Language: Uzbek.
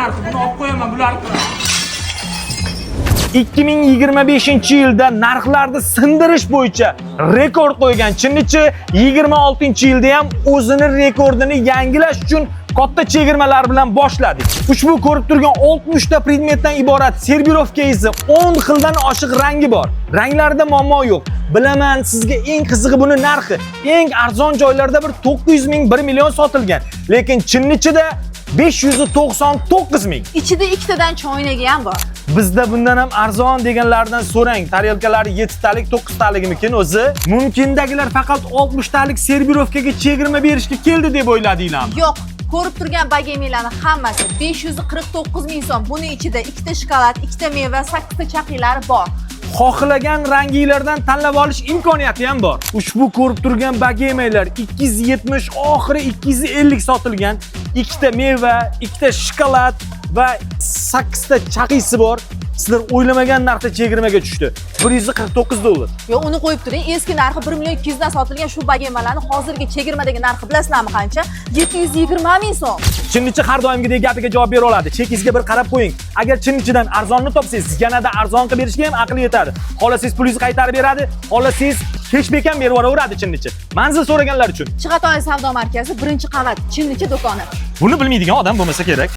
Buni olib qo'yaman bularni. 2025-yilda narxlarni sindirish bo'yicha rekord qo'ygan Chinnichi 26-yilda ham o'zini rekordini yangilash uchun katta chegirmalar bilan boshladik. Ushbu ko'rib turgan 60 ta predmetdan iborat serbirovka esa 10 xildan oshiq rangi bor. Ranglarda muammo yo'q. Bilaman, sizga eng qizig'i buni narxi. Eng arzon joylarda bir 900 ming, 1 million sotilgan. Lekin Chinnichida 599 ming. Ichida ikkitadan choynagi ham bor. Bizda bundan ham arzon deganlardan so'rang. Tarelkalari 7 talik, 9 taligimikin o'zi. Mumkindagilar faqat 60 talik serbirovkaga chegirma berishga keldi deb o'yladinglarmi? Yo'q, ko'rib turgan bagemilarning hammasi 549 ming so'm. Buni ichida ikkita shokolad, ikkita meva, 8 ta chaqilari bor. Xohlagan ranginglardan tanlab olish imkoniyati ham bor. Ushbu ko'rib turgan bagemalar 270, oxiri 250 sotilgan. Ikkita meva, ikkita shokolad va 8 ta chaqisi bor. Sizlar o'ylamagan narxda chegirmaga tushdi. 149 dollar. Yo, uni qo'yib turing. Eski narxi 1 million 200 dan sotilgan shu bagemalarning hozirgi chegirmadagi narxi bilasizlarmi qancha? 720 ming so'm. Chinnichi har doimgidek gapiga javob bera oladi. Chekingizga bir qarab qo'ying. Agar Chinnichidan arzonni topsangiz, yanada arzon qilib berishga ham aqli yetadi. Xolasingiz pulingizni qaytarib beradi, xolasingiz cashback ham berib yuboraveradi Chinnichi. Manzil so'raganlar uchun. Chig'atoy savdo markazi, 1-qavat, Chinnichi do'koni. Buni bilmaydigan odam bo'lmasa kerak.